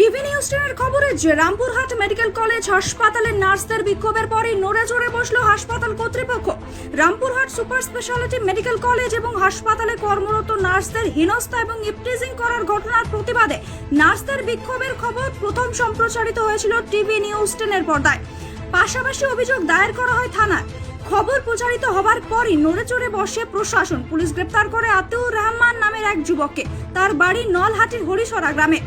TV news 10 এর খবরে যে রামপুরহাট মেডিকেল কলেজ হাসপাতালের নার্সদের বিক্ষোভের পরই নড়ে চড়ে বসলো হাসপাতাল কর্তৃপক্ষ। Rampurhat super speciality medical college এবং হাসপাতালে কর্মরত নার্সদের হেনস্থা এবং ইপটিজিং করার ঘটনার প্রতিবাদে নার্সদের বিক্ষোভের খবর প্রথম সম্প্রচারিত হয়েছিল টিভি নিউজ 10 এর পর্দায়। পাশাপাশি অভিযোগ দায়ের করা হয় থানায়। খবর প্রচারিত হবার পরই নড়ে চড়ে বসে প্রশাসন। পুলিশ গ্রেপ্তার করে আতিউর রহমান নামের এক যুবককে। তার বাড়ি নলহাটির হরিশরা গ্রামে।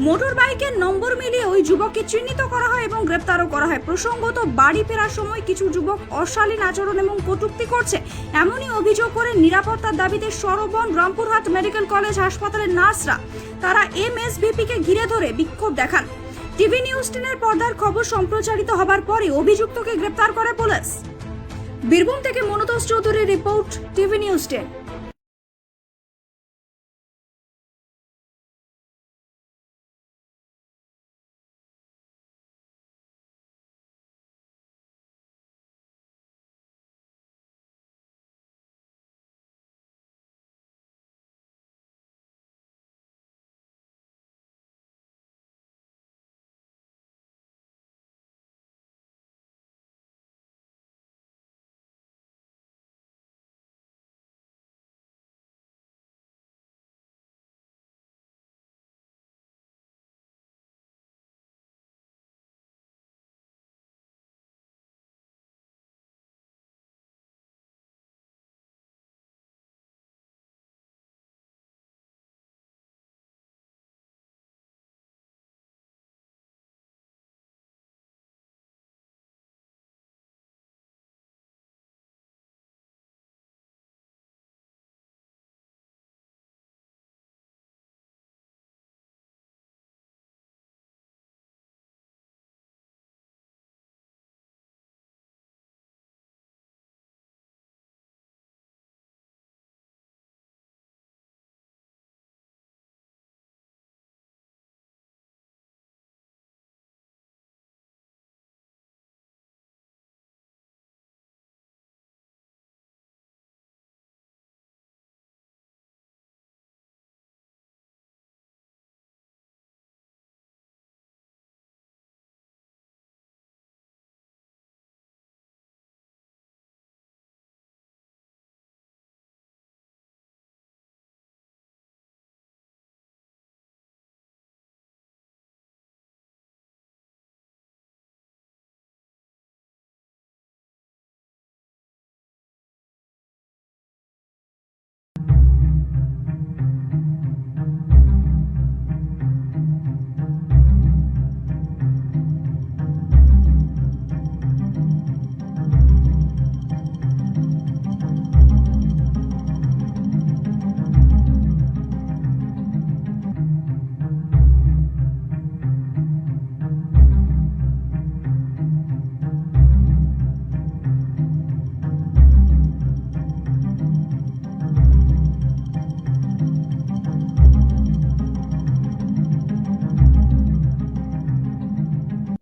মোটর বাইকের নম্বর মিলিয়ে ওই যুবককে চিহ্নিত করা হয় এবং গ্রেপ্তারও করা হয়। প্রসঙ্গত, বাড়ি ফেরার সময় কিছু যুবক অশালীন আচরণ এবং কটূক্তি করছে এমনই অভিযোগ করে নিরাপত্তার দাবিতে সরবন রামপুরহাট মেডিকেল কলেজ হাসপাতালের নার্সরা তারা এমএসভিপি কে ঘিরে ধরে বিক্ষোভ দেখান। টিভি নিউজ 10 এর পর্দার খবর সম্প্রচারিত হবার পরে অভিযুক্তকে গ্রেপ্তার করে পুলিশ। বীরভূম থেকে মনোতোষ চৌধুরীর report, TV news 10।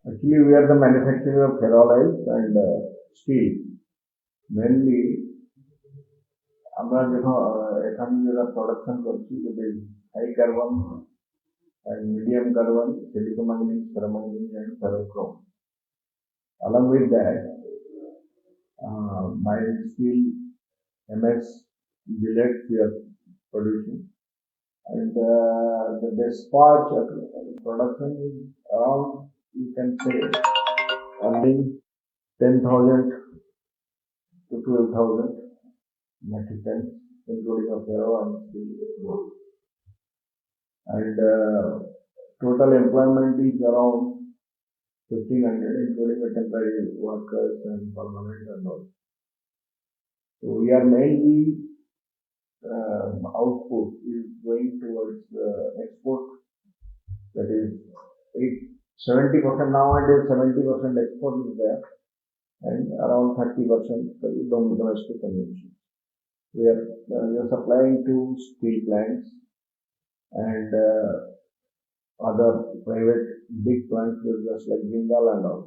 Actually, we are the manufacturer of ferroalloys and steel. Mainly, আমরা যখন এখানে যারা প্রোডাকশন করছি যে high carbon and medium carbon, silicon manganese, ferromanganese and ferrochrome. Along with that, mild steel, MS, billets we are producing. And the dispatch of production is around, you can say, only 10,000 to 12,000 metric tons, including a ferro and steel. And total employment is around 1,500, including the temporary workers and permanent and all. So we are mainly output is going towards export. That is 70% nowadays, 70% export is there, and around 30% domestic consumption. We are supplying to steel plants and other private big plants just like Jindal and all.